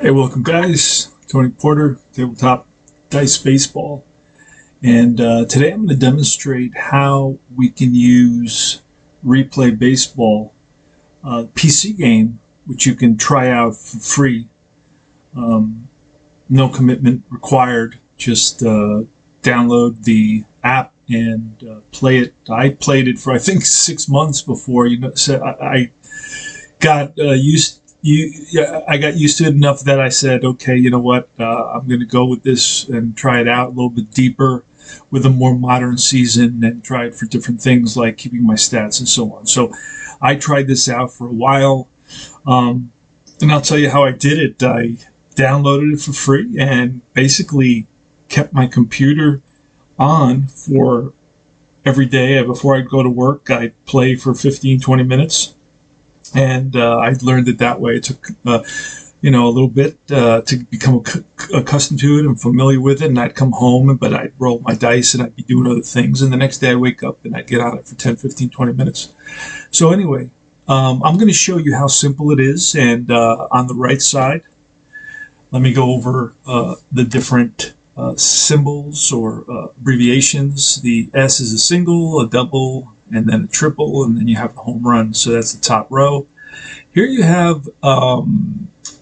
Hey, welcome guys. Tony Porter, Tabletop Dice Baseball. And today I'm going to demonstrate how we can use Replay Baseball, PC game, which you can try out for free. No commitment required. Just download the app and play it. I played it for I think 6 months before. So I got I got used to it enough that I said, okay, you know what, I'm going to go with this and try it out a little bit deeper with a more modern season and try it for different things like keeping my stats and so on. So I tried this out for a while, and I'll tell you how I did it. I downloaded it for free and basically kept my computer on for every day. Before I'd go to work, I'd play for 15-20 minutes. And I learned it that way. It took, a little bit to become accustomed to it and familiar with it. And I'd come home, but I'd roll my dice and I'd be doing other things. And the next day I'd wake up and I'd get on it for 10, 15, 20 minutes. So anyway, I'm going to show you how simple it is. And on the right side, let me go over the different symbols or abbreviations. The S is a single, a double, and then a triple, and then you have the home run. So that's the top row. Here you have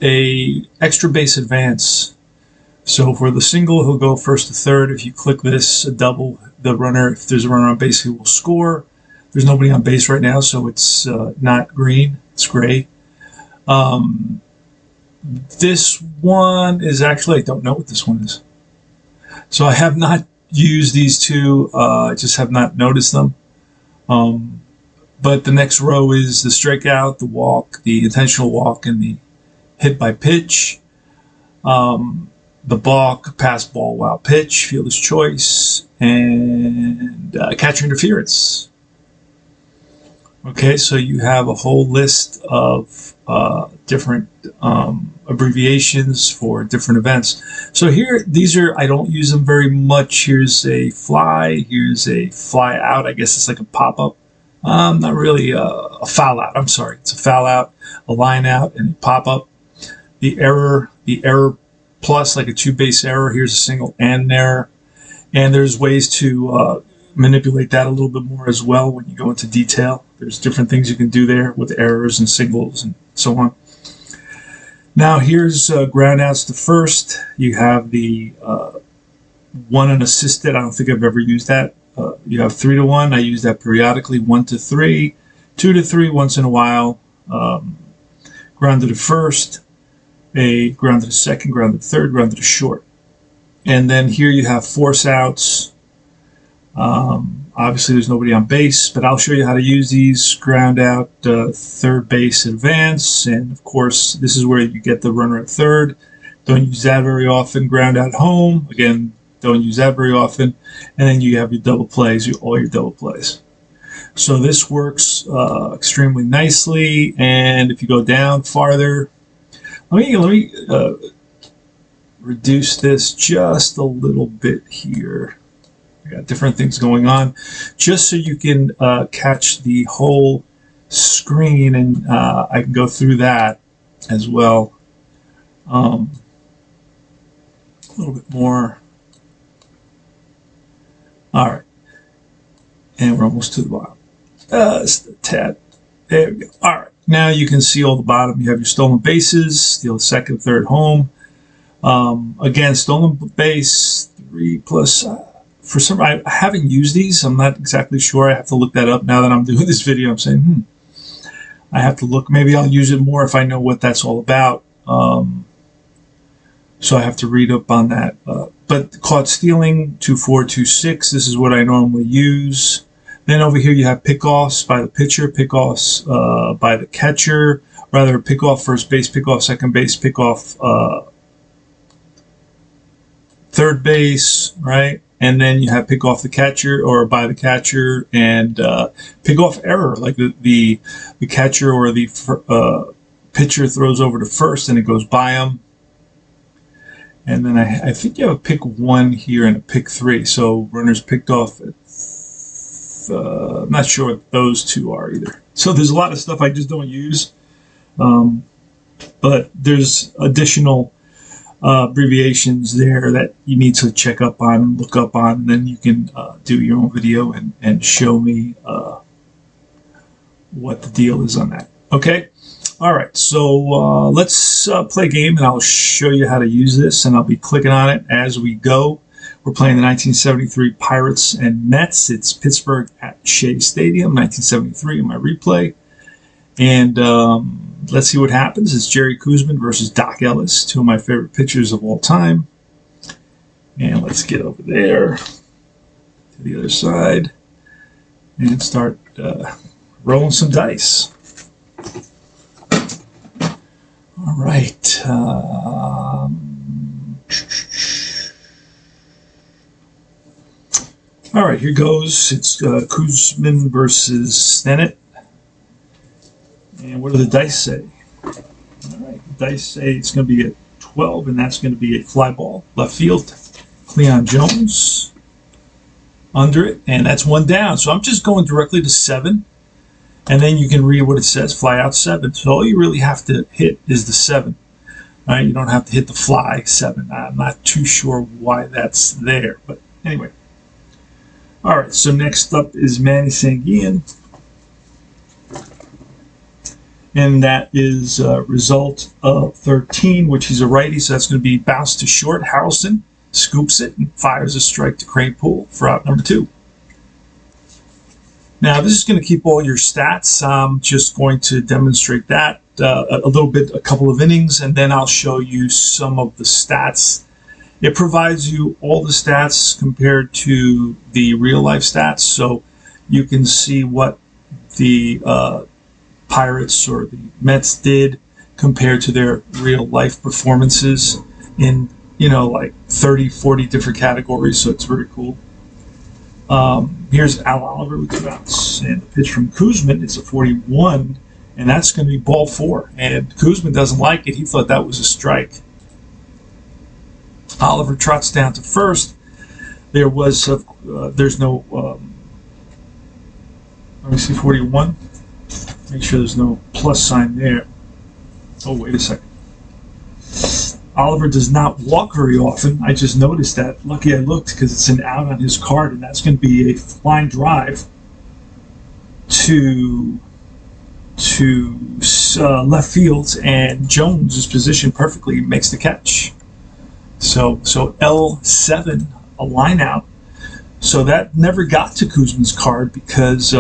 a extra base advance. So for the single, he'll go first to third. If you click this, a double, the runner, if there's a runner on base, he will score. There's nobody on base right now, so it's not green, it's gray. This one is actually, I don't know what this one is. So I have not used these two, I just have not noticed them. But the next row is the strikeout, the walk, the intentional walk, and the hit by pitch. The balk, pass, ball, wild pitch, fielder's choice, and catcher interference. Okay, so you have a whole list of different abbreviations for different events. So here, these are, I don't use them very much. Here's a fly, here's a fly out. I guess it's like a pop-up. Not really a foul out. I'm sorry. It's a foul out, a line out, and a pop-up. The error plus, like a two-base error. Here's a single and an error. And there's ways to manipulate that a little bit more as well when you go into detail. There's different things you can do there with errors and singles and so on. Now here's ground outs to first. You have the one unassisted. I don't think I've ever used that. You have 3 to 1. I use that periodically. 1 to 3, 2 to 3 once in a while. Grounded to first, a grounded to second, grounded to third, grounded to short. And then here you have force outs. Obviously there's nobody on base, but I'll show you how to use these. Ground out, third base advance, and of course this is where you get the runner at third. Don't use that very often. Ground out home, again, don't use that very often. And then you have your double plays, all your double plays. So this works extremely nicely. And if you go down farther, let me reduce this just a little bit here. I got different things going on, just so you can catch the whole screen, and I can go through that as well. A little bit more. All right, and we're almost to the bottom. Just a tad. There we go. All right, now you can see all the bottom. You have your stolen bases, steal second, third, home. Again, stolen base 3 plus. For some, I haven't used these. I'm not exactly sure. I have to look that up now that I'm doing this video. I'm saying, I have to look. Maybe I'll use it more if I know what that's all about. So I have to read up on that. But caught stealing, 2-4, 2-6. This is what I normally use. Then over here you have pickoffs by the pitcher, pickoffs by the catcher. Rather, pickoff first base, pickoff second base, pickoff third base, right? And then you have pick off the catcher or by the catcher, and pick off error, like the catcher or the pitcher throws over to first and it goes by him. And then I think you have a pick 1 here and a pick 3. So runners picked off. I'm not sure what those two are either. So there's a lot of stuff I just don't use. but there's additional abbreviations there that you need to check up on and look up on, and then you can do your own video and show me what the deal is on that. Okay. All right, so let's play a game, and I'll show you how to use this, and I'll be clicking on it as we go. We're playing the 1973 Pirates and Mets. It's Pittsburgh at Shea Stadium, 1973 in my replay. And let's see what happens. It's Jerry Koosman versus Doc Ellis, two of my favorite pitchers of all time. And let's get over there to the other side and start rolling some dice. All right. All right, here goes. It's Koosman versus Stennett. And what do the dice say? All right, the dice say it's going to be a 12, and that's going to be a fly ball. Left field, Cleon Jones. Under it, and that's one down. So I'm just going directly to 7. And then you can read what it says, fly out 7. So all you really have to hit is the 7. All right, you don't have to hit the fly 7. I'm not too sure why that's there, but anyway. All right, so next up is Manny Sanguillen. And that is a result of 13, which he's a righty, so that's going to be bounced to short. Harrelson scoops it and fires a strike to Kranepool for out number 2. Now, this is going to keep all your stats. I'm just going to demonstrate that a little bit, a couple of innings, and then I'll show you some of the stats. It provides you all the stats compared to the real-life stats, so you can see what the Pirates or the Mets did compared to their real-life performances in, like 30, 40 different categories, so it's very cool. Here's Al Oliver with 2 outs, and the pitch from Koosman is a 41, and that's going to be ball 4. And Koosman doesn't like it. He thought that was a strike. Oliver trots down to first. There's no. Let me see, 41. Make sure there's no plus sign there. Oh, wait a second. Oliver does not walk very often. I just noticed that. Lucky I looked because it's an out on his card, and that's going to be a flying drive to left field, and Jones is positioned perfectly. He makes the catch. So L7, a line out. So that never got to Koosman's card because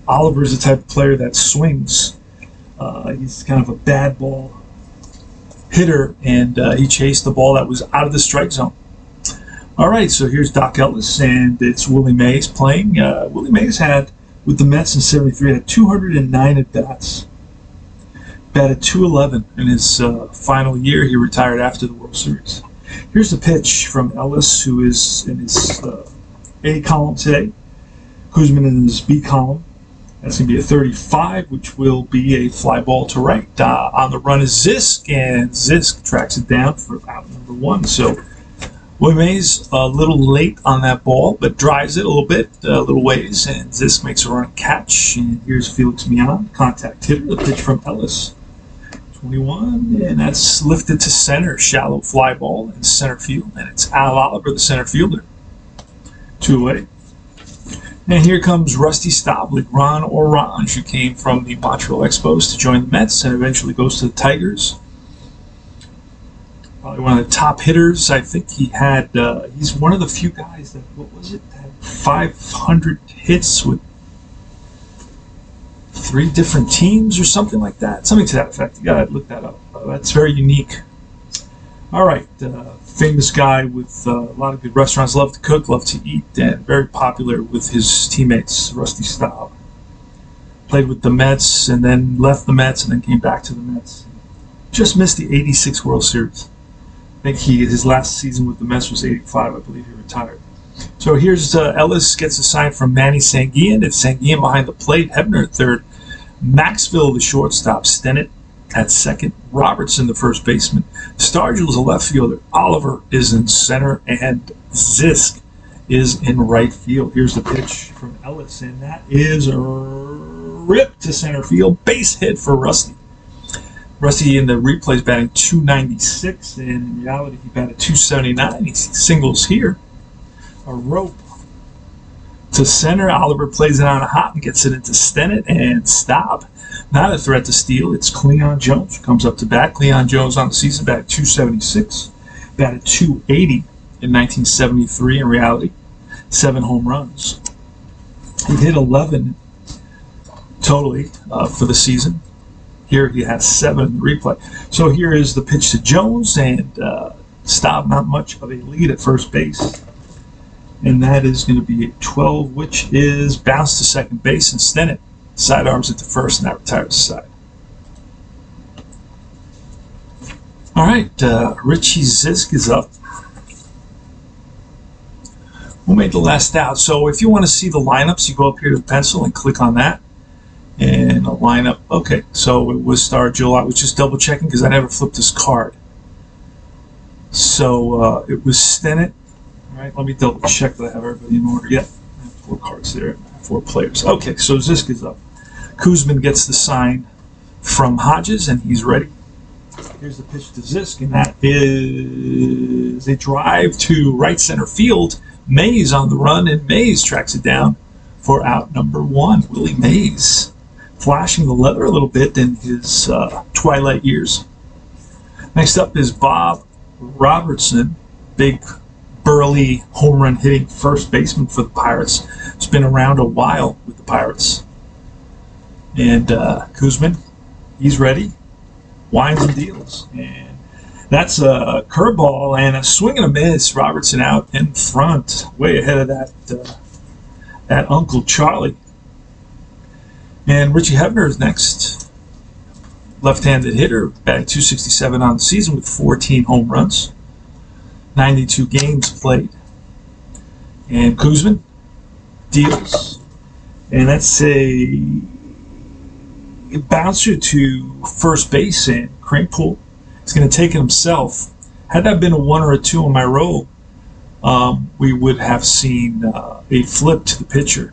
Oliver's the type of player that swings. He's kind of a bad ball hitter, and he chased the ball that was out of the strike zone. All right, so here's Doc Ellis, and it's Willie Mays playing. Willie Mays had, with the Mets in '73, had 209 at-bats. Batted .211 in his final year. He retired after the World Series. Here's the pitch from Ellis, who is in his A column today. Koosman in his B column. That's going to be a 35, which will be a fly ball to right. On the run is Zisk, and Zisk tracks it down for out number 1. So Willie Mays a little late on that ball, but drives it a little bit, a little ways, and Zisk makes a run catch. And here's Felix Millan, contact hitter. The pitch from Ellis, 21, and that's lifted to center. Shallow fly ball in center field, and it's Al Oliver, the center fielder. 2 away. And here comes Rusty Stoblik, Ron Orange, who came from the Montreal Expos to join the Mets and eventually goes to the Tigers. Probably one of the top hitters. I think he had, he's one of the few guys that, had 500 hits with 3 different teams or something like that. Something to that effect. You gotta look that up. That's very unique. All right. Famous guy with a lot of good restaurants, loved to cook, loved to eat, and very popular with his teammates, Rusty Staub. Played with the Mets and then left the Mets and then came back to the Mets. Just missed the '86 World Series. I think his last season with the Mets was '85. I believe he retired. So here's Ellis gets a sign from Manny Sanguillen. It's Sanguillen behind the plate, Hebner at third, Maxville the shortstop, Stennett at second, Robertson the first baseman, Stargell is a left fielder, Oliver is in center, and Zisk is in right field. Here's the pitch from Ellis, and that is a rip to center field, base hit for Rusty. Rusty in the replays batting 296, and in reality he batted 279. He singles here. A rope to center. Oliver plays it on a hop and gets it into Stennett and stop. Not a threat to steal. It's Cleon Jones who comes up to bat. Cleon Jones on the season batted 276, batted 280 in 1973. In reality, 7 home runs. He hit 11 totally for the season. Here he has 7 in the replay. So here is the pitch to Jones, and Staub not much of a lead at first base. And that is going to be a 12, which is bounced to second base, and Stennett sidearms it to first, and that retires the side. All right, Richie Zisk is up. Who made the last out? So if you want to see the lineups, you go up here to the pencil and click on that. And a lineup. Okay, so it was Star Joel. I was just double checking because I never flipped this card. So it was Stennett. All right, let me double check that I have everybody in order. Yep, I have 4 cards there, 4 players. Okay, so Zisk is up. Kuzman gets the sign from Hodges, and he's ready. Here's the pitch to Zisk, and that is a drive to right center field. Mays on the run, and Mays tracks it down for out number 1. Willie Mays, flashing the leather a little bit in his twilight years. Next up is Bob Robertson, big burly home run hitting first baseman for the Pirates. It's been around a while with the Pirates. And Kuzman, he's ready. Winds and deals. And that's a curveball and a swing and a miss. Robertson out in front, way ahead of that Uncle Charlie. And Richie Hebner is next. Left-handed hitter, batting 267 on the season with 14 home runs, 92 games played. And Kuzman deals. And that's a bouncer to first base, and Kranepool is going to take it himself. Had that been a 1 or a 2 on my roll, we would have seen a flip to the pitcher.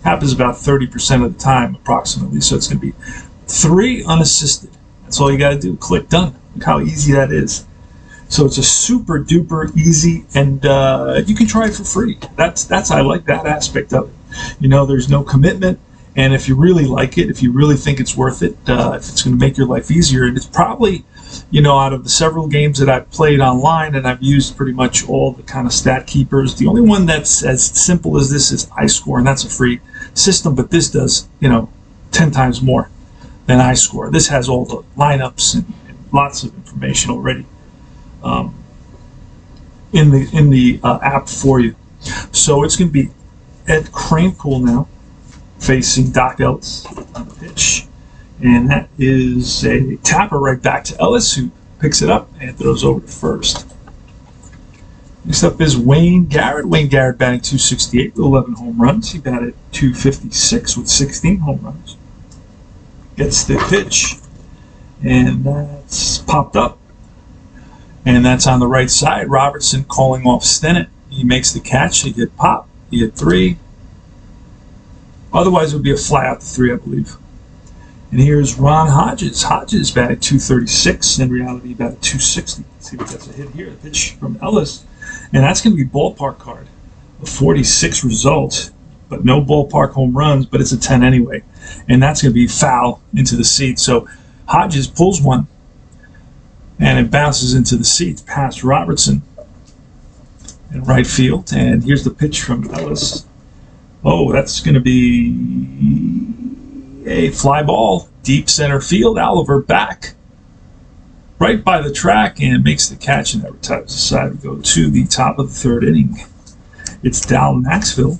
Happens about 30% of the time, approximately. So it's going to be 3 unassisted. That's all you got to do. Click done. Look how easy that is. So it's a super duper easy, and you can try it for free. That's I like that aspect of it. You know, there's no commitment, and if you really like it, if you really think it's worth it, if it's going to make your life easier, and it's probably, you know, out of the several games that I've played online, and I've used pretty much all the kind of stat keepers, the only one that's as simple as this is iScore, and that's a free system, but this does, you know, 10 times more than iScore. This has all the lineups and lots of information already in the app for you. So it's going to be Ed Kranepool now facing Doc Ellis on the pitch. And that is a tapper right back to Ellis, who picks it up and throws over to first. Next up is Wayne Garrett. Wayne Garrett batting 268 with 11 home runs. He batted 256 with 16 home runs. Gets the pitch, and that's popped up. And that's on the right side. Robertson calling off Stennett. He makes the catch. He hit pop. He hit 3. Otherwise, it would be a fly out to 3, I believe. And here's Ron Hodges. Hodges batted 236. In reality, he batted 260. Let's see if that's a hit here. The pitch from Ellis. And that's going to be ballpark card. A 46 result, but no ballpark home runs, but it's a 10 anyway. And that's going to be foul into the seat. So Hodges pulls one, and it bounces into the seats past Robertson in right field. And here's the pitch from Ellis. Oh, that's going to be a fly ball, deep center field. Oliver back right by the track and makes the catch, and that retires the side. We go to the top of the 3rd inning. It's Dal Maxville,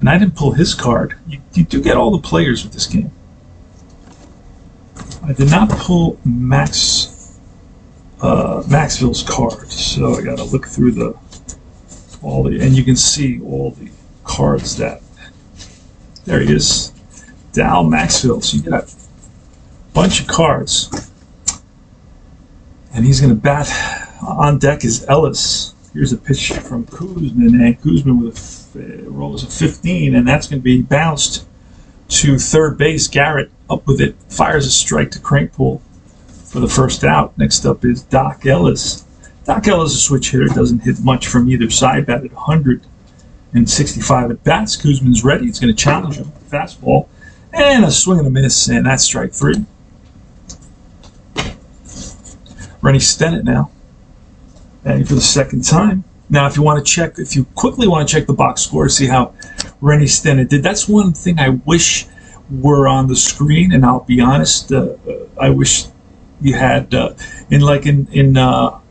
and I didn't pull his card. You do get all the players with this game. I did not pull Maxville's card, so I got to look through all the, and you can see all the cards that. There he is, Dal Maxville. So you got a bunch of cards, and he's going to bat. On deck is Ellis. Here's a pitch from Kuzman, and Kuzman with a roll is a 15, and that's going to be bounced to third base. Garrett up with it, fires a strike to Kranepool, for the first out. Next up is Doc Ellis. Doc Ellis, a switch hitter, doesn't hit much from either side. Batted 165 at bats. Koosman's ready. He's going to challenge him. Fastball and a swing and a miss, and that's strike 3. Rennie Stennett now, batting for the second time. Now, if you quickly want to check the box score, see how Rennie Stennett did. That's one thing I wish were on the screen, and I'll be honest, I wish you had in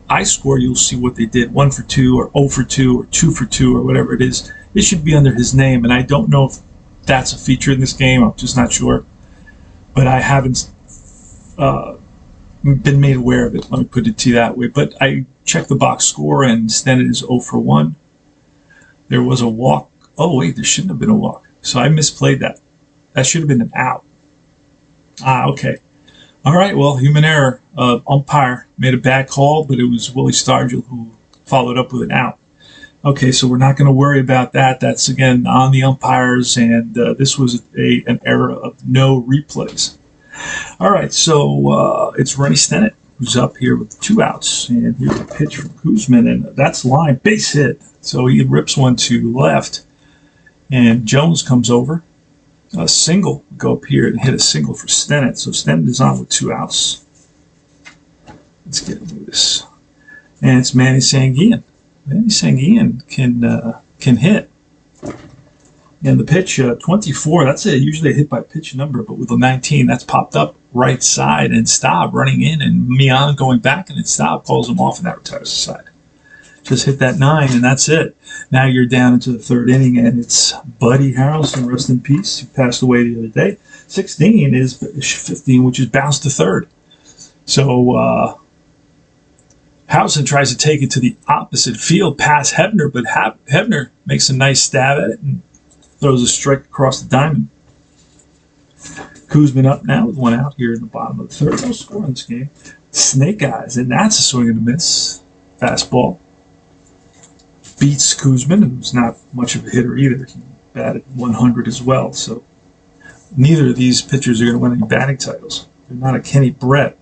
iScore, you'll see what they did: 1 for 2, or 0 for 2, or 2 for 2, or whatever it is. It should be under his name, and I don't know if that's a feature in this game. I'm just not sure, but I haven't been made aware of it. Let me put it to you that way. But I checked the box score, and Stennett is 0 for 1. There was a walk. Oh wait, there shouldn't have been a walk, so I misplayed that. That should have been an out. Okay. All right, well, human error. Umpire made a bad call, but it was Willie Stargell who followed up with an out. Okay, so we're not going to worry about that. That's, again, on the umpires, and this was an error of no replays. All right, so it's Rennie Stennett who's up here with 2 outs, and here's a pitch from Koosman, and that's line, base hit. So he rips one to left, and Jones comes over. A single, go up here and hit a single for Stennett. So Stennett is on with 2 outs. Let's get into this. And it's Manny Sanguillen. Manny Sanguillen can hit. And the pitch, 24, that's usually a hit by pitch number, but with a 19, that's popped up right side, and Staub running in, and Mian going back, and then Staub calls him off, and that retires the side. Just hit that 9, and that's it. Now you're down into the 3rd inning, and it's Buddy Harrelson, rest in peace, who passed away the other day. 16 is 15, which is bounced to 3rd. So Harrelson tries to take it to the opposite field past Hebner, but Hebner makes a nice stab at it and throws a strike across the diamond. Koosman up now with 1 out here in the bottom of the 3rd. No score in this game. Snake Eyes, and that's a swing and a miss. Fastball. Beats Koosman, who's not much of a hitter either. He batted 100 as well, so neither of these pitchers are going to win any batting titles. They're not a Kenny Brett.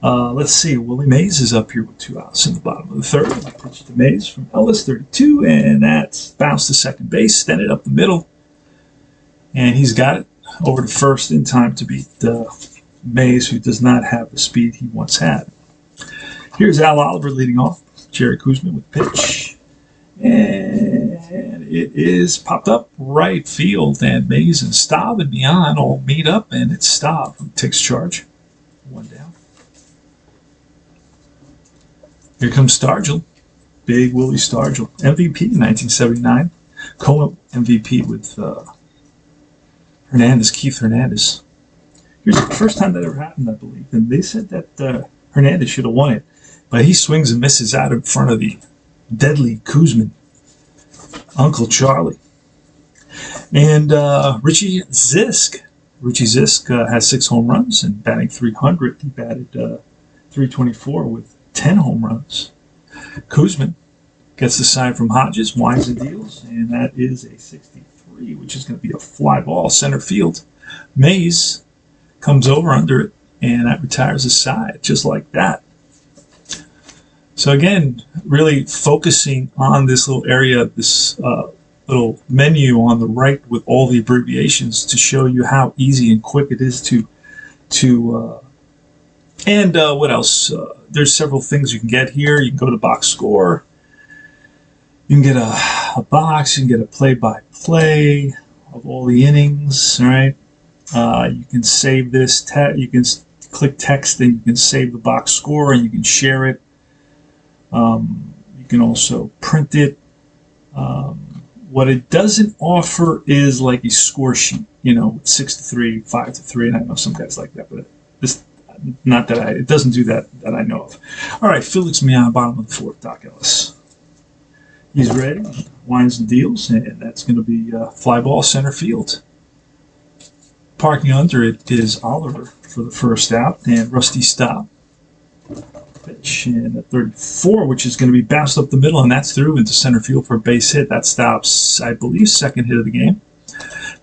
Let's see, Willie Mays is up here with 2 outs in the bottom of the 3rd. Pitch to Mays from Ellis, 32, and that's bounced to second base. Stennett up the middle, and he's got it over to first in time to beat Mays, who does not have the speed he once had. Here's Al Oliver leading off. Jerry Koosman with pitch. And it is popped up right field, and Mays and Staub and Mian all meet up, and it's Staub who takes charge. 1 down. Here comes Stargell. Big Willie Stargell. MVP in 1979. Co-MVP with Hernandez, Keith Hernandez. Here's the first time that ever happened, I believe. And they said that Hernandez should have won it, but he swings and misses out in front of the deadly Koosman, Uncle Charlie. And Richie Zisk. Richie Zisk has 6 home runs and batting 300. He batted 324 with 10 home runs. Koosman gets the sign from Hodges, winds and deals, and that is a 63, which is going to be a fly ball center field. Mays comes over under it, and that retires the side, just like that. So again, really focusing on this little area, this little menu on the right with all the abbreviations to show you how easy and quick it is to what else? There's several things you can get here. You can go to box score. You can get a box. You can get a play-by-play of all the innings, right? You can save this. You can click text, and you can save the box score, and you can share it. You can also print it. What it doesn't offer is like a score sheet, 6-3, 5-3, and I know some guys like that, but it doesn't do that I know of. All right, Felix Mian, bottom of the 4th, Doc Ellis. He's ready, winds and deals, and that's going to be fly ball center field. Parking under it is Oliver for the first out, and Rusty Staub. Pitch in at 34, which is going to be bounced up the middle, and that's through into center field for a base hit. That stops, I believe, 2nd hit of the game.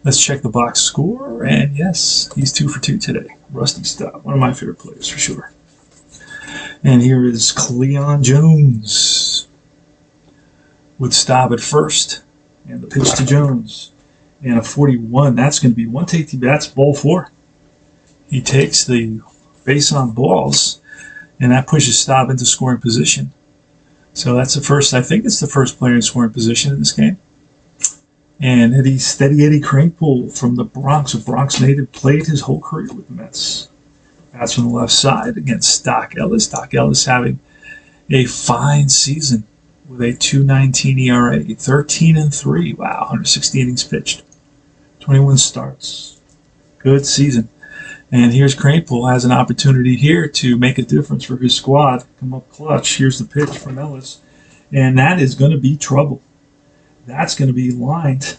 Let's check the box score, and yes, he's 2 for 2 today. Rusty Staub, one of my favorite players for sure. And here is Cleon Jones with Staub at first. And the pitch to Jones. And a 41. That's going to be one take. That's ball 4. He takes the base on balls, and that pushes Staub into scoring position. So that's the first. I think it's the first player in scoring position in this game. And Steady Eddie Kranepool from the Bronx, a Bronx native, played his whole career with the Mets. That's from the left side against Doc Ellis. Doc Ellis having a fine season with a 2.19 ERA, 13-3. Wow, 160 innings pitched, 21 starts. Good season. And here's Kranepool has an opportunity here to make a difference for his squad. Come up clutch. Here's the pitch from Ellis. And that is going to be trouble. That's going to be lined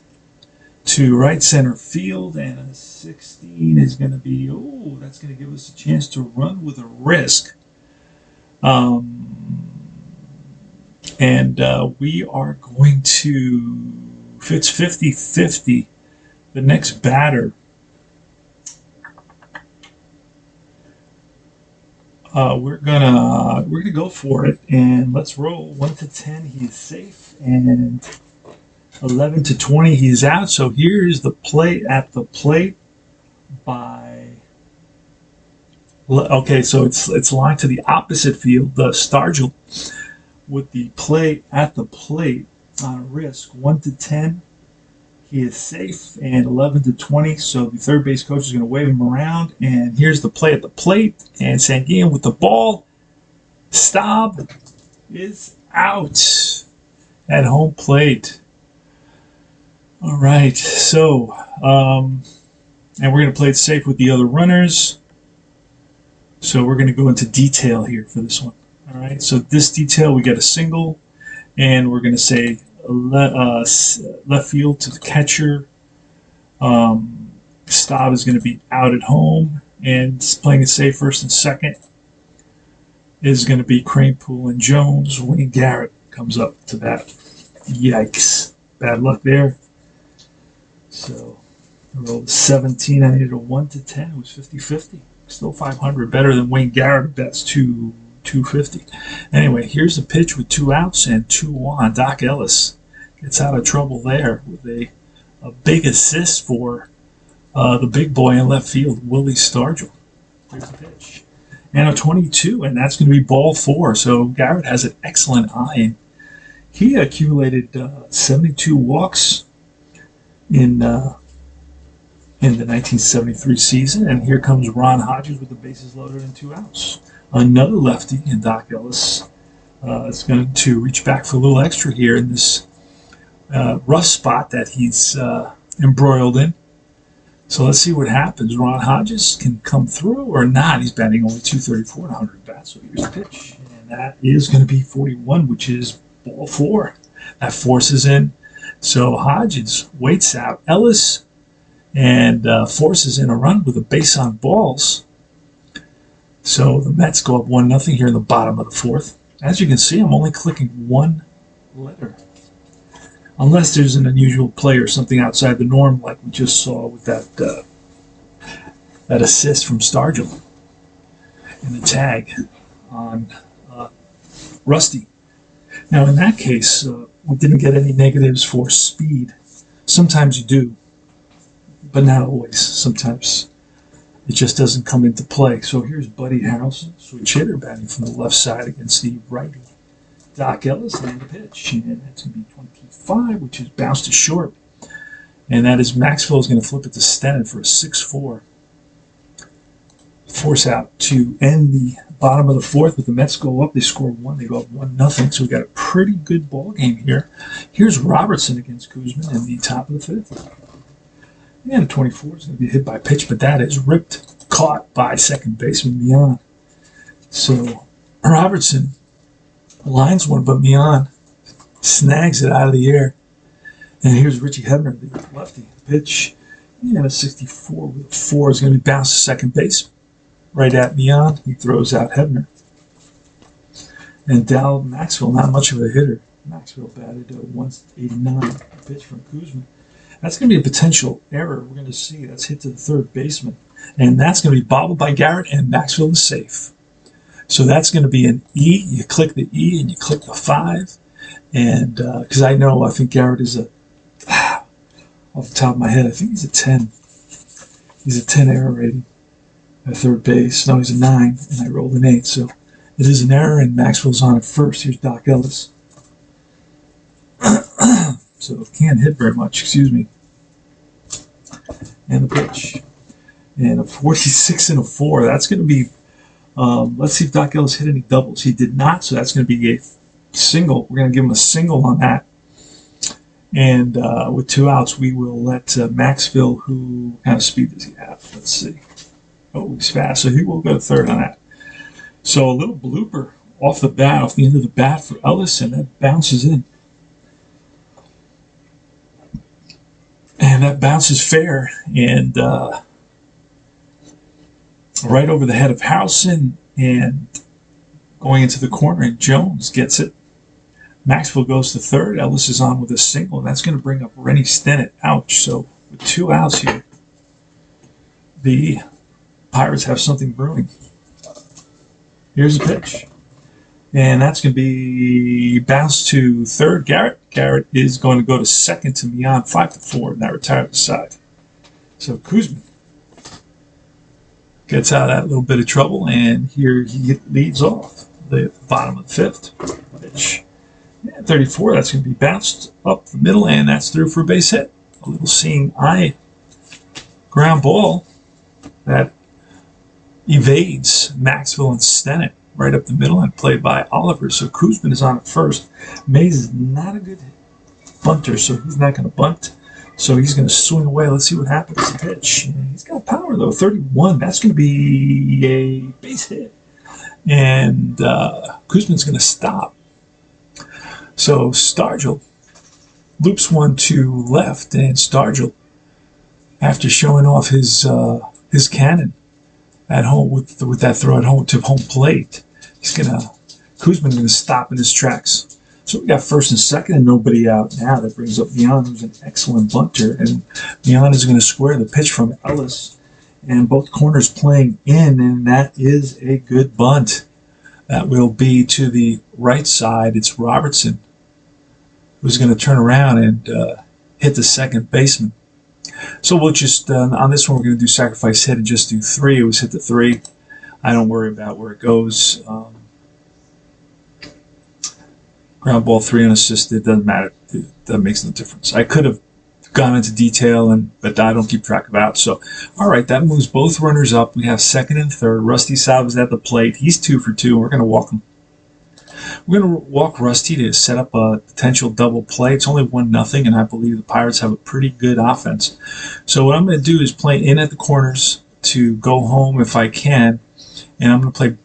to right center field. And a 16 is going to be, that's going to give us a chance to run with a risk. And we are going to, if it's 50-50, the next batter, we're gonna go for it, and let's roll. 1 to 10, he's safe, and 11 to 20, he's out. So here's the play at the plate by. Okay, so it's lined to the opposite field. The Stargell with the play at the plate on a risk. 1 to 10. He is safe, and 11 to 20, so the third base coach is going to wave him around. And here's the play at the plate, and Sanguillen with the ball. Staub is out at home plate. All right, so, and we're going to play it safe with the other runners. So we're going to go into detail here for this one. All right, so this detail, we get a single, and we're going to say left field to the catcher. Staub is going to be out at home, and playing it safe first and second is going to be Kranepool and Jones. Wayne Garrett comes up to bat. Yikes. Bad luck there. So I rolled a 17. I needed a 1 to 10. It was 50-50. Still 500. Better than Wayne Garrett. That's 250. Anyway, here's the pitch with 2 outs and 2 on. Doc Ellis gets out of trouble there with a big assist for the big boy in left field, Willie Stargell. Here's the pitch. And a 22, and that's going to be ball 4. So Garrett has an excellent eye. He accumulated 72 walks in the 1973 season. And here comes Ron Hodges with the bases loaded and 2 outs. Another lefty, and Doc Ellis is going to reach back for a little extra here in this rough spot that he's embroiled in. So let's see what happens. Ron Hodges can come through or not. He's batting only 234 and 100 bats. So here's the pitch. And that is going to be 41, which is ball 4. That forces in. So Hodges waits out Ellis and forces in a run with a base on balls. So the Mets go up 1-0 here in the bottom of the 4th. As you can see, I'm only clicking 1 letter. Unless there's an unusual play or something outside the norm, like we just saw with that assist from Stargell and the tag on Rusty. Now, in that case, we didn't get any negatives for speed. Sometimes you do, but not always. Sometimes it just doesn't come into play. So here's Buddy Harrelson, switch hitter, batting from the left side against the righty Doc Ellis, and the pitch. And that's going to be 25, which is bounced to short. And that is Maxwell is going to flip it to Stennon for a 6-4. Force out to end the bottom of the 4th, but the Mets go up. They score 1. They go up 1-0. So we got a pretty good ball game here. Here's Robertson against Koosman in the top of the 5th. And a 24 is going to be hit by pitch, but that is ripped, caught by second baseman Mian. So Robertson lines one, but Mian snags it out of the air. And here's Richie Hebner, the lefty. Pitch. And a 64 with a 4 is going to be bounced to second base. Right at Mian. He throws out Hebner. And Dal Maxwell, not much of a hitter. Maxwell batted 189. Pitch from Koosman. That's going to be a potential error we're going to see. That's hit to the third baseman. And that's going to be bobbled by Garrett, and Maxwell is safe. So that's going to be an E. You click the E and you click the 5. And because I think Garrett is off the top of my head, I think he's a 10. He's a 10 error rating at third base. No, he's a 9, and I rolled an 8. So it is an error, and Maxwell's on at first. Here's Doc Ellis. So can't hit very much, excuse me. And the pitch. And a 46 and a 4. That's going to be, let's see if Doc Ellis hit any doubles. He did not, so that's going to be a single. We're going to give him a single on that. And with 2 outs, we will let Maxwell, who kind of speed does he have? Let's see. Oh, he's fast, so he will go to third on that. So a little blooper off the bat, off the end of the bat for Ellis, and that bounces in. And that bounces fair, and right over the head of Harrelson, and going into the corner, and Jones gets it. Maxwell goes to third. Ellis is on with a single, and that's going to bring up Rennie Stennett. Ouch. So with 2 outs here, the Pirates have something brewing. Here's the pitch. And that's going to be bounced to third. Garrett is going to go to second to Mian, 5-4, and that retired the side. So Koosman gets out of that little bit of trouble, and here he leads off the bottom of the 5th. Pitch. 34, that's going to be bounced up the middle, and that's through for a base hit. A little seeing eye ground ball that evades Maxwell and Stennett right up the middle and played by Oliver. So Koosman is on at first. Mays is not a good bunter, so he's not going to bunt. So he's going to swing away. Let's see what happens. The pitch. He's got power, though. 31. That's going to be a base hit. And Koosman's going to stop. So Stargell loops one to left, and Stargell, after showing off his cannon at home with that throw at home to home plate, Koosman's gonna stop in his tracks. So we got first and second and nobody out now. That brings up Mian, who's an excellent bunter, and Mian is going to square the pitch from Ellis, and both corners playing in, and that is a good bunt. That will be to the right side. It's Robertson who's going to turn around and hit the second baseman. So we'll just, on this one, we're going to do sacrifice hit and just do 3. It was hit to 3. I don't worry about where it goes. Ground ball 3 unassisted, doesn't matter. That makes no difference. I could have gone into detail, but I don't keep track of outs. So, all right, that moves both runners up. We have second and third. Rusty Salva's at the plate. He's 2 for 2. We're going to walk him. We're going to walk Rusty to set up a potential double play. It's only 1-0, and I believe the Pirates have a pretty good offense. So what I'm going to do is play in at the corners to go home if I can, and I'm going to play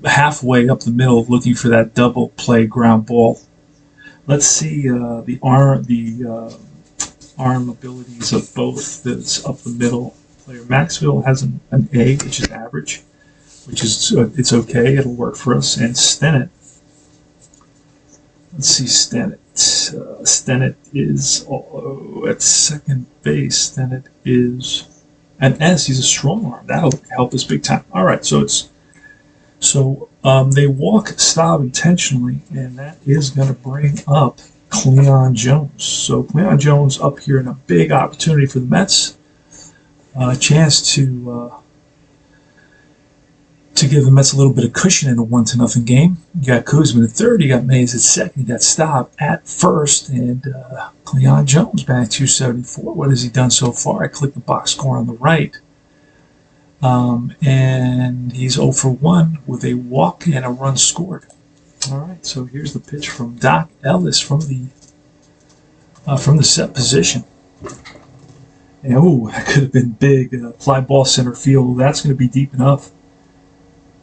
halfway up the middle looking for that double play ground ball. Let's see the arm abilities of both that's up the middle player. Maxwell has an A, which is average, which is it's okay. It'll work for us. And Stennett. Let's see, Stennett. Stennett is at second base. Stennett is an S. He's a strong arm. That'll help us big time. All right, so they walk Staub intentionally, and that is going to bring up Cleon Jones. So Cleon Jones up here in a big opportunity for the Mets. A chance to give the Mets a little bit of cushion in a 1-0 game. You got Koosman at third, you got Mays at second, you got Staub at first, and Cleon Jones batting 274. What has he done so far? I click the box score on the right. And he's 0 for 1 with a walk and a run scored. All right, so here's the pitch from Doc Ellis from the set position. And that could have been big. Fly ball center field. That's going to be deep enough.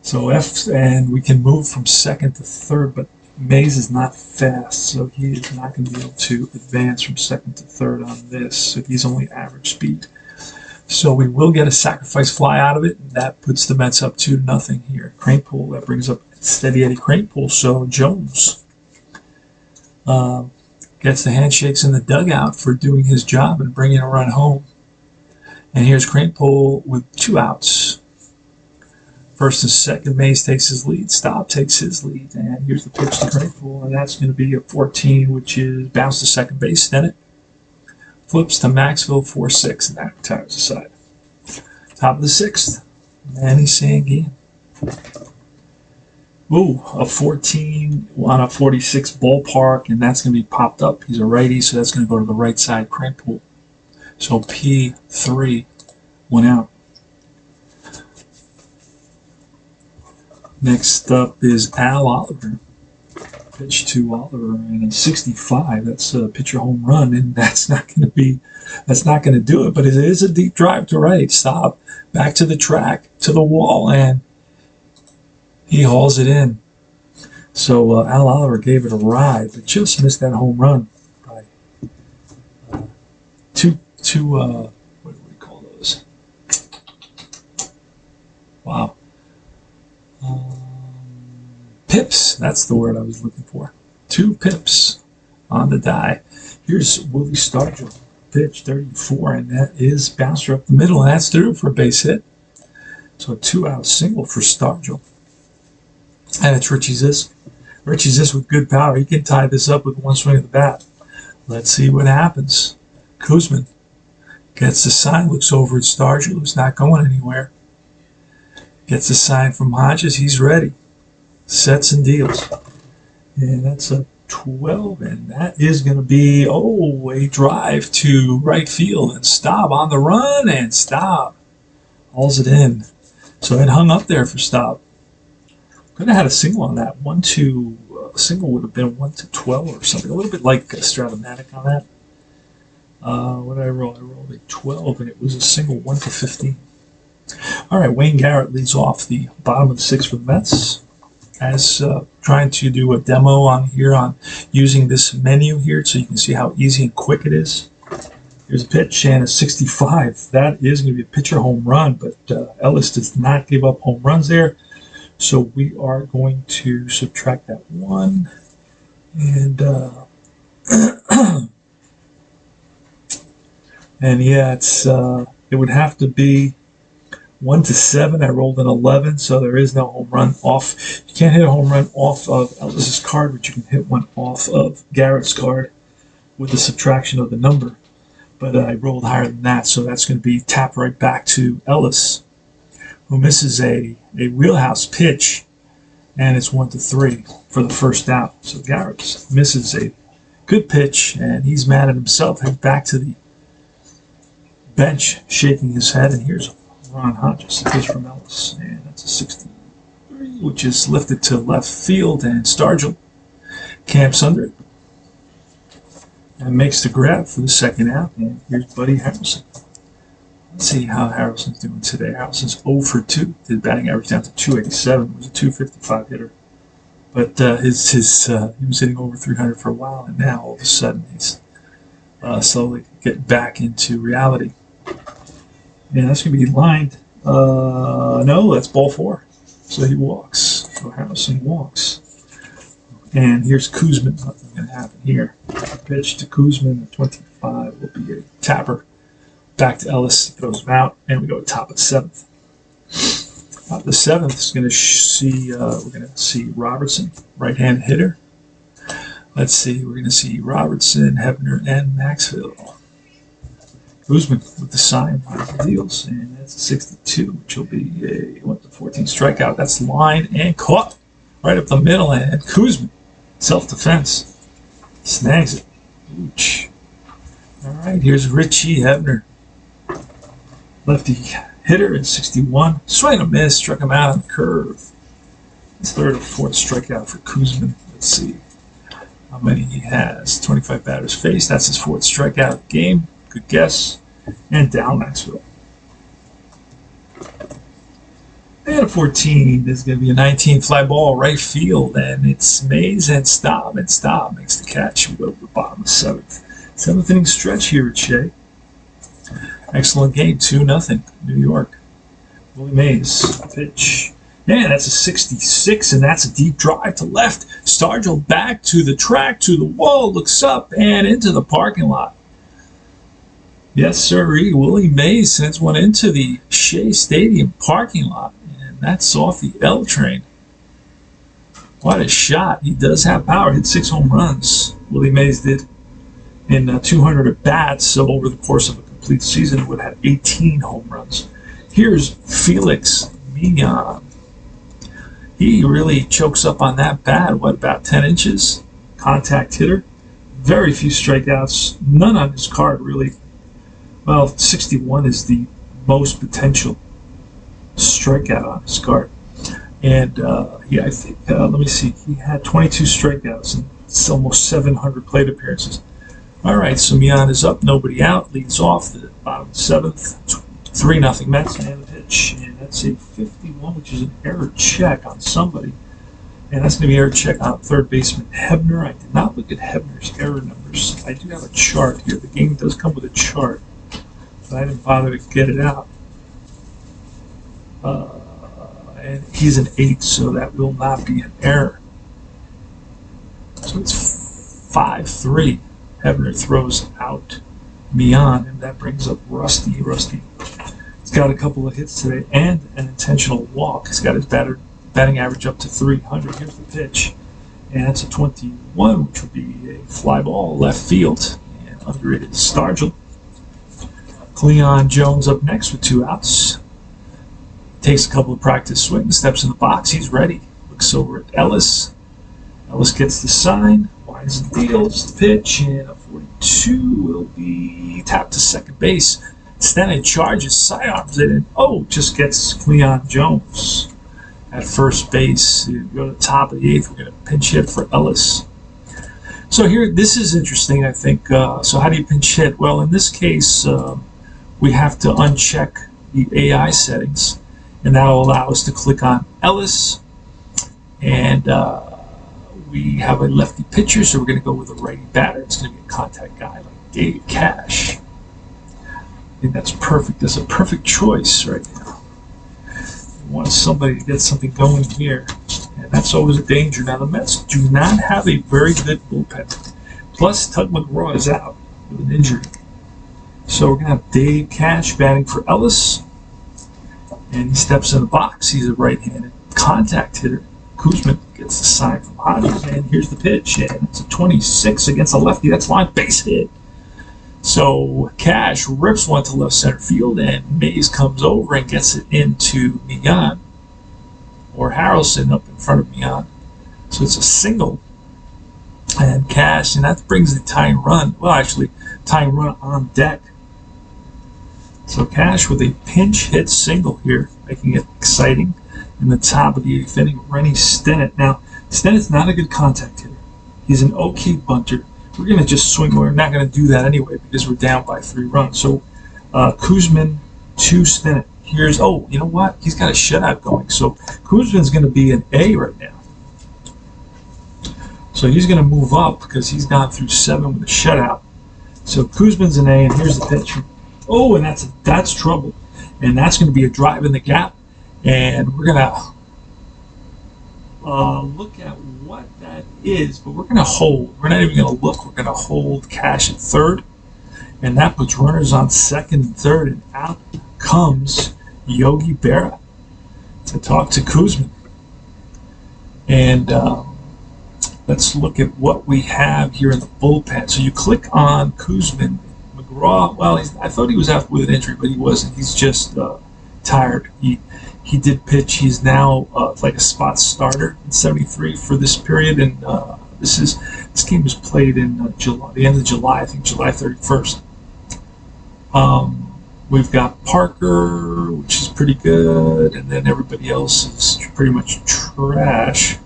So and we can move from second to third, but Mays is not fast, so he is not going to be able to advance from second to third on this. So he's only average speed. So we will get a sacrifice fly out of it, and that puts the Mets up 2-0 here. Cranepool, that brings up Steady Eddie Cranepool. So Jones gets the handshakes in the dugout for doing his job and bringing a run home. And here's Cranepool with 2 outs. First and second, Mays takes his lead. Staub takes his lead. And here's the pitch to Grateful, and that's going to be a 14, which is bounce to second base. Then it flips to Maxwell, 4-6, and that retires the side. Top of the sixth, Manny Sanguin. Ooh, a 14 on a 46 ballpark, and that's going to be popped up. He's a righty, so that's going to go to the right side Kranepool. So P3 went out. Next up is Al Oliver. Pitch to Oliver and a 65. That's a pitcher home run, and that's not going to do it. But it is a deep drive to right. Stop back to the track to the wall, and he hauls it in. So Al Oliver gave it a ride, but just missed that home run by two. What do we call those? Wow. Pips, that's the word I was looking for. 2 pips on the die. Here's Willie Stargell, pitch 34, and that is bouncer up the middle, and that's through for a base hit. So a 2-out single for Stargell. And it's Richie Zisk. Richie Zisk with good power. He can tie this up with one swing of the bat. Let's see what happens. Kuzman gets the sign, looks over at Stargell, who's not going anywhere. Gets the sign from Hodges. He's ready. Sets and deals. And that's a 12. And that is going to be, a drive to right field. And Staub on the run. And Staub hauls it in. So it hung up there for Staub. Could have had a single on that. Single would have been 1-12 or something. A little bit like Stratomatic on that. What did I roll? I rolled a 12, and it was a single 1-15. All right, Wayne Garrett leads off the bottom of the sixth for the Mets. As trying to do a demo on using this menu here so you can see how easy and quick it is. Here's a pitch and a 65. That is going to be a pitcher home run, but Ellis does not give up home runs there. So we are going to subtract that 1. And and yeah, it would have to be 1-7. I rolled an 11, so there is no home run off. You can't hit a home run off of Ellis's card, but you can hit one off of Garrett's card with the subtraction of the number. But I rolled higher than that, so that's going to be tapped right back to Ellis, who misses a wheelhouse pitch, and it's 1-3 for the first out. So Garrett misses a good pitch, and he's mad at himself. Heads back to the bench, shaking his head, and here's Ron Hodges, the pitch from Ellis, and that's a 63, which is lifted to left field, and Stargell camps under it and makes the grab for the second out. And here's Buddy Harrelson. Let's see how Harrelson's doing today. Harrelson's 0 for 2. His batting average down to 287. It was a 255 hitter, but he was hitting over 300 for a while, and now all of a sudden he's slowly getting back into reality. And that's going to be lined. No, that's ball 4. So he walks. So Harrelson walks. And here's Kuzman. Nothing's going to happen here. Pitch to Kuzman at 25 will be a tapper. Back to Ellis. Throws him out. And we go top of the 7th. Top of the 7th is going to we're going to see Robertson, right-handed hitter. Let's see. We're going to see Robertson, Hebner, and Maxwell. Kuzman with the sign behind the deals, and that's a 62, which will be a 14 strikeout. That's lined and caught right up the middle, and Kuzman, self-defense, snags it. Ouch. All right, here's Richie Hebner, lefty hitter at 61. Swing and a miss, struck him out on the curve. It's 3rd or 4th strikeout for Kuzman. Let's see how many he has. 25 batters faced. That's his 4th strikeout game. Good guess. And down Maxwell. And a 14. There's going to be a 19 fly ball right field. And it's Mays and Staub. And Staub makes the catch. We go to the bottom of the 7th. 7th inning stretch here at Shea. Excellent game. 2-0. New York. Willie Mays. Pitch. And that's a 66. And that's a deep drive to left. Stargell back to the track, to the wall. Looks up and into the parking lot. Yes, sir. Willie Mays sends one into the Shea Stadium parking lot. And and that's off the L train. What a shot. He does have power. Hit 6 home runs. Willie Mays did in 200 at bats. So over the course of a complete season, it would have 18 home runs. Here's Felix Mignon. He really chokes up on that bat. What, about 10 inches? Contact hitter. Very few strikeouts. None on his card, really. Well, 61 is the most potential strikeout on his card. And I think, let me see, he had 22 strikeouts and it's almost 700 plate appearances. All right, so Mignon is up, nobody out, leads off the bottom of the 7th, 3-0 Mets, and the pitch. And that's a 51, which is an error check on somebody. And that's going to be error check on third baseman Hebner. I did not look at Hebner's error numbers. I do have a chart here. The game does come with a chart, but I didn't bother to get it out. And he's an 8, so that will not be an error. So it's 5-3. Hebner throws out Mignon, and that brings up Rusty. Rusty, he's got a couple of hits today and an intentional walk. He's got his batting average up to 300. Here's the pitch, and that's a 21, which would be a fly ball left field. And underrated Stargell. Cleon Jones up next with 2 outs. Takes a couple of practice swings, steps in the box, he's ready. Looks over at Ellis. Ellis gets the sign, winds and deals the pitch, and a 42 will be tapped to second base. Stennett charges, sidearms it, and just gets Cleon Jones at first base. You go to the top of the 8th, we're going to pinch hit for Ellis. So here, this is interesting, I think. So how do you pinch hit? Well, in this case, we have to uncheck the AI settings. And that will allow us to click on Ellis. And we have a lefty pitcher, so we're going to go with a righty batter. It's going to be a contact guy like Dave Cash. I think that's perfect. That's a perfect choice right now. You want somebody to get something going here. And that's always a danger. Now, the Mets do not have a very good bullpen. Plus, Tug McGraw is out with an injury. So we're going to have Dave Cash batting for Ellis. And he steps in the box. He's a right-handed contact hitter. Kuzman gets the sign from Hodges, and here's the pitch. And it's a 26 against a lefty. That's line base hit. So Cash rips one to left center field, and Mays comes over and gets it into Mignon, or Harrelson up in front of Mignon. So it's a single. And Cash, and that brings the tying run. Well, actually, tying run on deck. So Cash with a pinch hit single here, making it exciting in the top of the 8th inning. Rennie Stennett. Now, Stennett's not a good contact hitter. He's an okay bunter. We're going to just swing. We're not going to do that anyway because we're down by 3 runs. So Kuzman to Stennett. Here's, you know what? He's got a shutout going. So Kuzman's going to be an A right now. So he's going to move up because he's gone through 7 with a shutout. So Kuzman's an A, and here's the pitch. And that's trouble. And that's going to be a drive in the gap. And we're going to look at what that is, but we're going to hold. We're not even going to look. We're going to hold Cash at third. And that puts runners on second and third. And out comes Yogi Berra to talk to Kuzman. And let's look at what we have here in the bullpen. So you click on Kuzman. McGraw, well, I thought he was out with an injury, but he wasn't. He's just tired. He did pitch. He's now like a spot starter in 73 for this period, and this game was played in July, the end of July, I think July 31st. We've got Parker, which is pretty good, and then everybody else is pretty much trash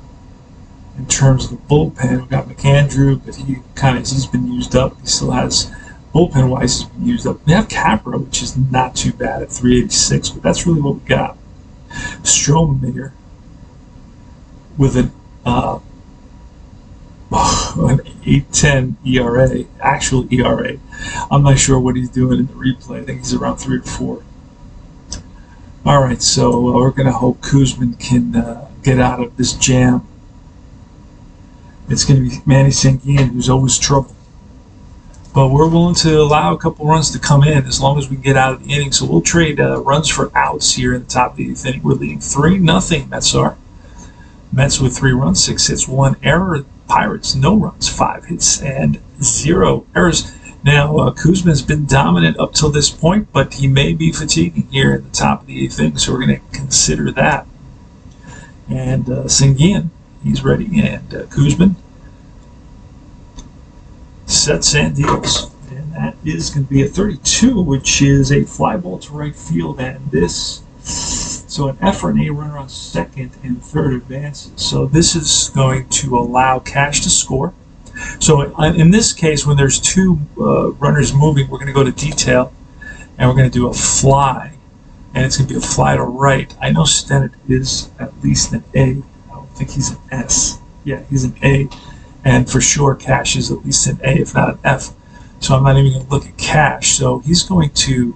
in terms of the bullpen. We've got McAndrew, but he's been used up. He still has. Bullpen-wise, has been used up. We have Capra, which is not too bad at 386, but that's really what we got. Stroman with an 8.10 ERA, actual ERA. I'm not sure what he's doing in the replay. I think he's around 3 or 4. All right, so we're going to hope Kuzman can get out of this jam. It's going to be Manny Sanguin, who's always trouble. but we're willing to allow a couple runs to come in as long as we get out of the inning. So we'll trade runs for outs here in the top of the 8th inning. We're leading 3-0. Mets are. Mets with 3 runs, 6 hits, 1 error. Pirates, no runs, 5 hits, and 0 errors. Now, Kuzma's been dominant up till this point, but he may be fatiguing here at the top of the 8th inning, so we're going to consider that. And Sengian, he's ready, and Kuzman sets and deals. And that is going to be a 32, which is a fly ball to right field, and this, so an F for an A runner on second and third advances. So this is going to allow Cash to score. So in this case, when there's 2 runners moving, we're going to go to detail, and we're going to do a fly, and it's going to be a fly to right. I know Stennett is at least an A. I don't think he's an S. Yeah, he's an A. And for sure, Cash is at least an A, if not an F. So I'm not even going to look at Cash. So he's going to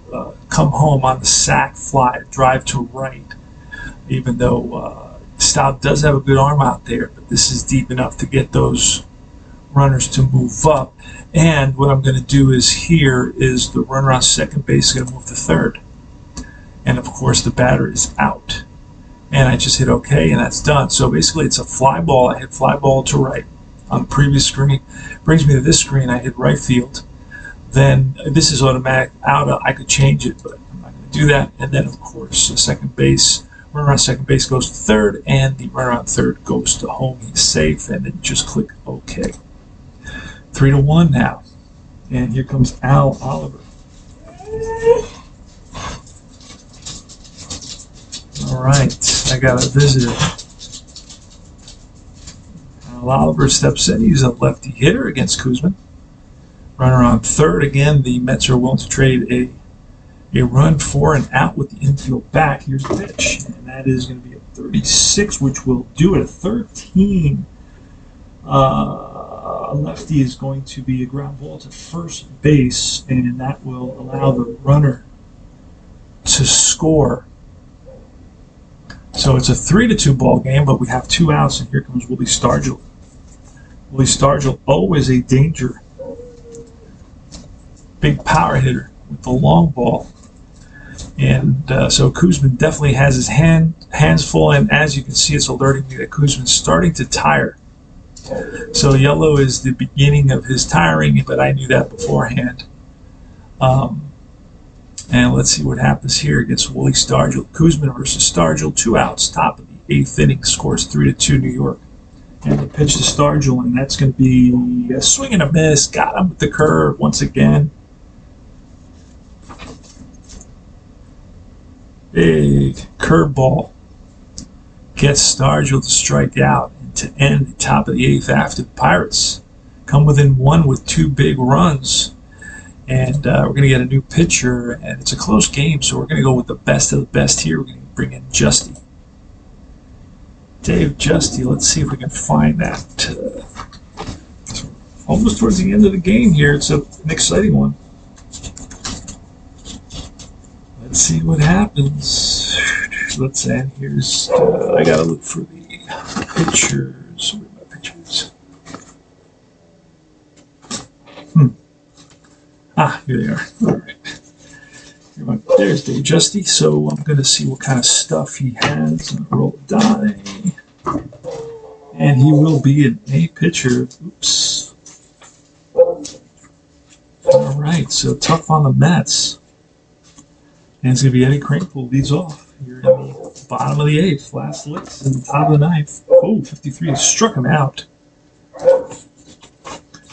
come home on the sac fly, drive to right, even though Stout does have a good arm out there, but this is deep enough to get those runners to move up. And what I'm going to do is here is the runner on second base is going to move to third. And of course, the batter is out. And I just hit OK, and that's done. So basically, it's a fly ball. I hit fly ball to right on the previous screen. Brings me to this screen. I hit right field. Then this is automatic out. I could change it, but I'm not going to do that. And then, of course, the second base, runner on second base goes to third, and the runner on third goes to home. He's safe, and then just click OK. 3-1 now. And here comes Al Oliver. All right, I got a visitor. Al Oliver steps in. He's a lefty hitter against Kuzman. Runner on third. Again, the Mets are willing to trade a run for an out with the infield back. Here's the pitch, and that is going to be a 36, which will do it. A 13. Lefty is going to be a ground ball to first base, and that will allow the runner to score. So it's a 3-2 ball game, but we have 2 outs, and here comes Willie Stargell. Willie Stargell, always a danger. Big power hitter with the long ball. And so Kuzman definitely has his hands full, and as you can see, it's alerting me that Kuzman's starting to tire. So yellow is the beginning of his tiring, but I knew that beforehand. And let's see what happens here against Willie Stargell. Kuzman versus Stargell, 2 outs, top of the 8th inning, scores 3-2 New York. And the pitch to Stargell, and that's going to be a swing and a miss. Got him with the curve once again. Big curveball gets Stargell to strike out and to end the top of the 8th after the Pirates come within 1 with 2 big runs. And we're going to get a new pitcher, and it's a close game, so we're going to go with the best of the best here. We're going to bring in Justy. Dave Justy, let's see if we can find that. Almost towards the end of the game here. It's an exciting one. Let's see what happens. Let's end. Here's, I got to look for the pictures. Where are my pictures? Here they are. All right. There's Dave Justy. So I'm going to see what kind of stuff he has. I'm going to roll the die. And he will be an A pitcher. Oops. All right. So tough on the Mets. And it's going to be Eddie Krankle leads off here in the bottom of the 8th. Last licks in the top of the 9th. Oh, 53. Struck him out.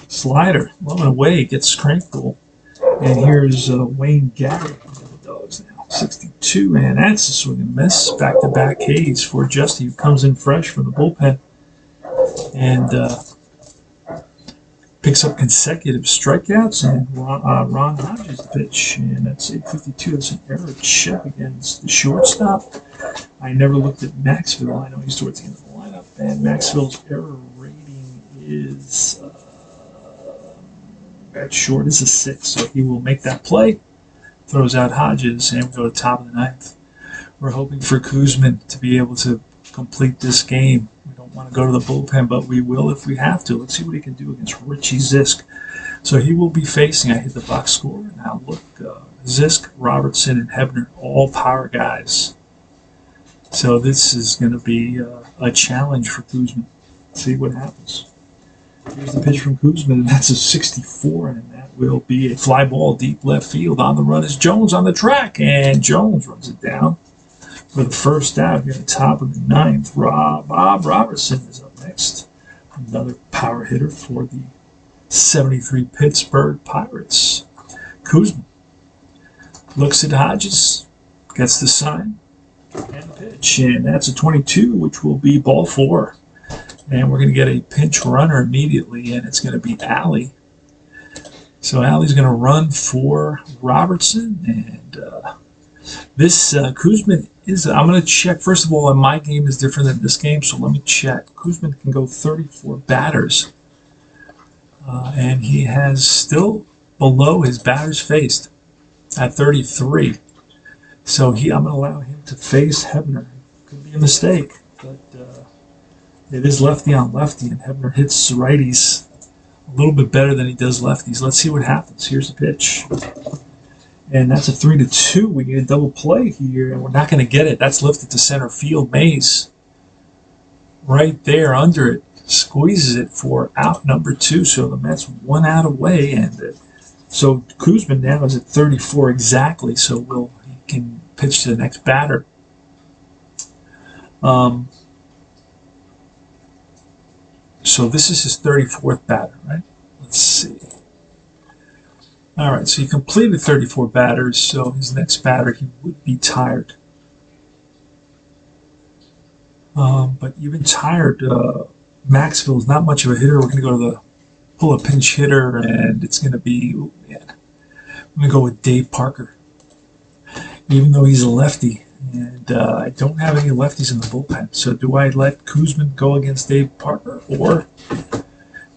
Slider. Low and away. Gets Krankle. And here's Wayne Garrett of the Dogs now. 62. And that's a swing and miss. Back-to-back Ks for Justy, who comes in fresh from the bullpen. And picks up consecutive strikeouts, and Ron Hodges the pitch, and that's a 52. That's an error check against the shortstop. I never looked at Maxville. I know he's towards the end of the lineup, and Maxville's error rating is at short is a 6, so he will make that play. Throws out Hodges, and we go to top of the 9th. We're hoping for Kuzman to be able to complete this game. We don't want to go to the bullpen, but we will if we have to. Let's see what he can do against Richie Zisk. So he will be facing, I hit the box score. Now look, Zisk, Robertson, and Hebner, all power guys. So this is going to be a challenge for Koosman. See what happens. Here's the pitch from Koosman, and that's a 64, and that will be a fly ball deep left field. On the run is Jones on the track, and Jones runs it down for the first out here at the top of the ninth. Bob Robertson is up next. Another power hitter for the 73 Pittsburgh Pirates. Koosman looks at Hodges, gets the sign, and pitch, and that's a 22, which will be ball 4. And we're going to get a pinch runner immediately, and it's going to be Alley. So Alley's going to run for Robertson, and this Koosman is, I'm going to check, first of all, and my game is different than this game, so let me check. Koosman can go 34 batters, and he has still below his batters faced at 33. So I'm going to allow him to face Hebner. Could be a mistake, but it is lefty on lefty, and Hebner hits righties a little bit better than he does lefties. Let's see what happens. Here's the pitch. And that's a 3-2. We need a double play here, and we're not going to get it. That's lifted to center field. Mays right there under it. Squeezes it for out number 2. So the Mets 1 out away. And so Koosman now is at 34 exactly. So he can pitch to the next batter. So this is his 34th batter, right? Let's see. All right, so he completed 34 batters, so his next batter, he would be tired. But even tired, Maxville is not much of a hitter. We're going to go to pull a pinch hitter, and it's going to be, I'm going to go with Dave Parker, even though he's a lefty. And I don't have any lefties in the bullpen. So do I let Koosman go against Dave Parker, or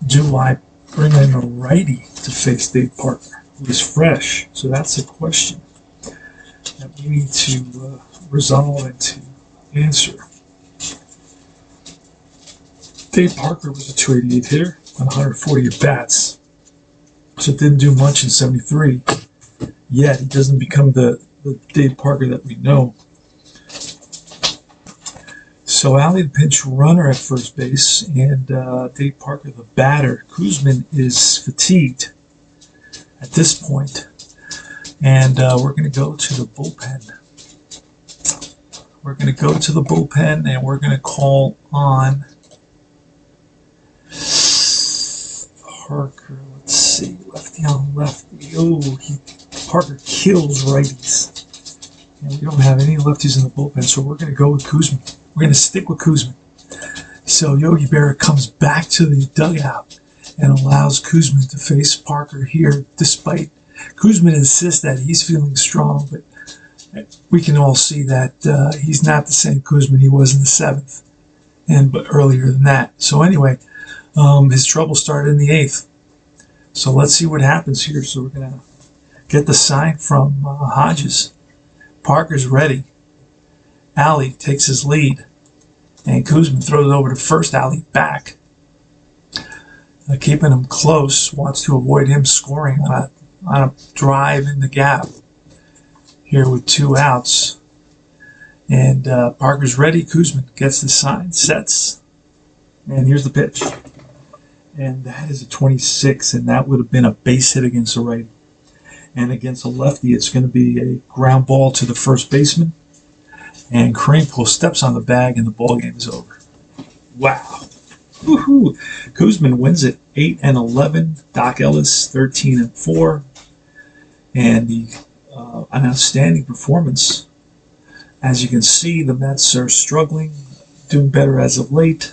do I bring in a righty to face Dave Parker, who is fresh? So that's the question that we need to resolve and to answer. Dave Parker was a 288 hitter on 140 at bats. So it didn't do much in 73. Yet he doesn't become the Dave Parker that we know. So Alley, the pinch runner at first base, and Dave Parker, the batter. Koosman is fatigued at this point, and we're going to go to the bullpen. We're going to go to the bullpen, and we're going to call on Parker. Let's see, lefty on lefty. Oh, Parker kills righties. And we don't have any lefties in the bullpen, so we're going to go with Koosman. We're going to stick with Koosman. So Yogi Berra comes back to the dugout and allows Koosman to face Parker here, despite Koosman insists that he's feeling strong, but we can all see that he's not the same Koosman he was in the 7th, but earlier than that. So anyway, his trouble started in the 8th. So let's see what happens here. So we're going to get the sign from Hodges. Parker's ready. Alley takes his lead, and Koosman throws it over to first. Alley back, keeping him close. Wants to avoid him scoring on a drive in the gap here with 2 outs. And Parker's ready. Koosman gets the sign, sets, and here's the pitch. And that is a 26, and that would have been a base hit against a righty. And against a lefty, it's going to be a ground ball to the first baseman. And Kranepool steps on the bag, and the ball game is over. Wow. Woohoo. Koosman wins it 8-11. Doc Ellis 13-4. And an outstanding performance. As you can see, the Mets are struggling, doing better as of late.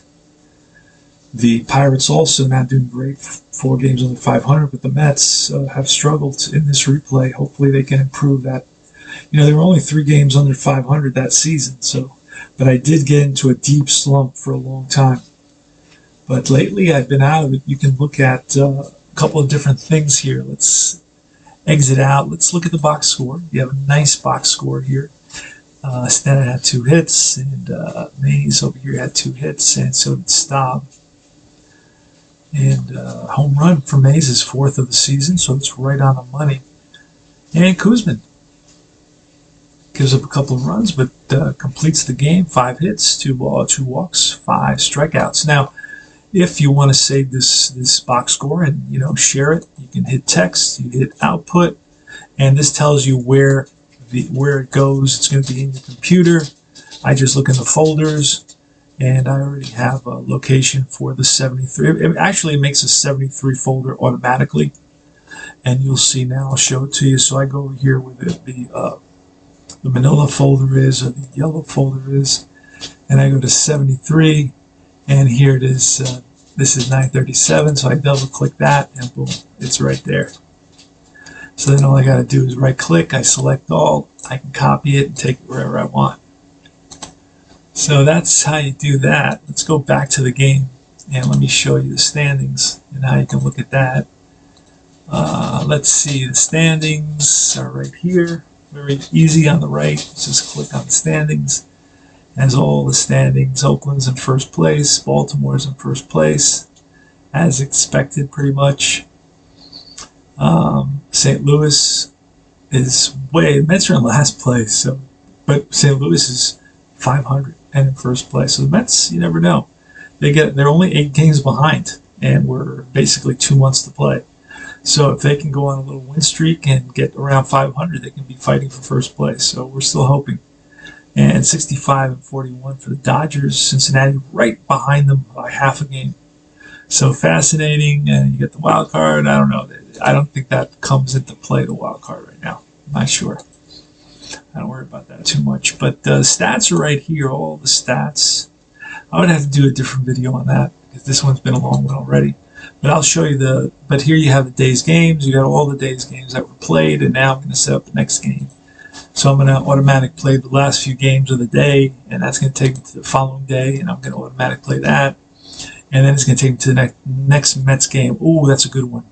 The Pirates also not doing great, 4 games under 500, but the Mets have struggled in this replay. Hopefully they can improve that. There were only 3 games under 500 that season, but I did get into a deep slump for a long time. But lately I've been out of it. You can look at a couple of different things here. Let's exit out. Let's look at the box score. You have a nice box score here. Stennett had 2 hits, and Mays over here had 2 hits, and so did Staub. And home run for Mays is 4th of the season, so it's right on the money. And Kuzman gives up a couple of runs, but completes the game. 5 hits, 2 walks, 5 strikeouts. Now, if you want to save this box score and share it, you can hit text, you hit output, and this tells you where it goes. It's going to be in your computer. I just look in the folders, and I already have a location for the 73. It makes a 73 folder automatically, and you'll see now. I'll show it to you. So I go over here where the manila folder is, or the yellow folder is, and I go to 73, and here it is. This is 937, so I double click that, and boom, it's right there. So then all I got to do is right click, I select all, I can copy it and take it wherever I want. So that's how you do that. Let's go back to the game, and let me show you the standings and how you can look at that. Let's see, the standings are right here. Very easy on the right. Just click on the standings. As all the standings, Oakland's in first place, Baltimore's in first place, as expected pretty much. St. Louis is Mets are in last place, but St. Louis is 500 and in first place. So the Mets, you never know. They're only 8 games behind, and we're basically 2 months to play. So if they can go on a little win streak and get around 500, they can be fighting for first place. So we're still hoping. And 65 and 41 for the Dodgers. Cincinnati right behind them by half a game. So fascinating. And you get the wild card. I don't know. I don't think that comes into play, the wild card right now. I'm not sure. I don't worry about that too much. But the stats are right here. All the stats. I would have to do a different video on that because this one's been a long one already. But I'll show you but here you have the day's games. You got all the day's games that were played. And now I'm going to set up the next game. So I'm going to automatic play the last few games of the day, and that's going to take me to the following day, and I'm going to automatic play that. And then it's going to take me to the next Mets game. Oh, that's a good one.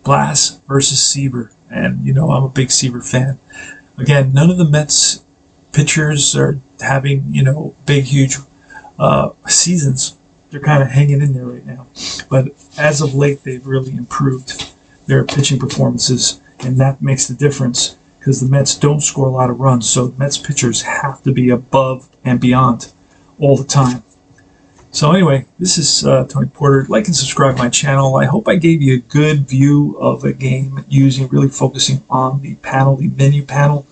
Blas versus Seaver. And, I'm a big Seaver fan. Again, none of the Mets pitchers are having, big, huge seasons. They're kind of hanging in there right now. But as of late, they've really improved their pitching performances, and that makes the difference. Because the Mets don't score a lot of runs, so the Mets pitchers have to be above and beyond all the time. So anyway, this is Tony Porter. Like and subscribe to my channel. I hope I gave you a good view of a game really focusing on the panel, the menu panel.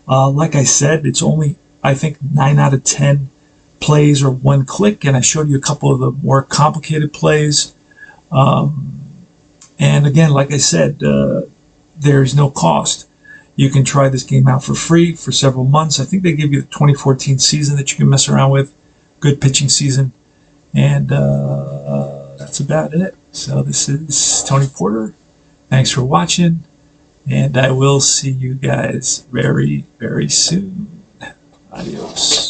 Like I said, it's only, I think, 9 out of 10 plays are one click, and I showed you a couple of the more complicated plays. And again, like I said, there's no cost. You can try this game out for free for several months. I think they give you the 2014 season that you can mess around with. Good pitching season. And that's about it. So this is Tony Porter. Thanks for watching. And I will see you guys very, very soon. Adios.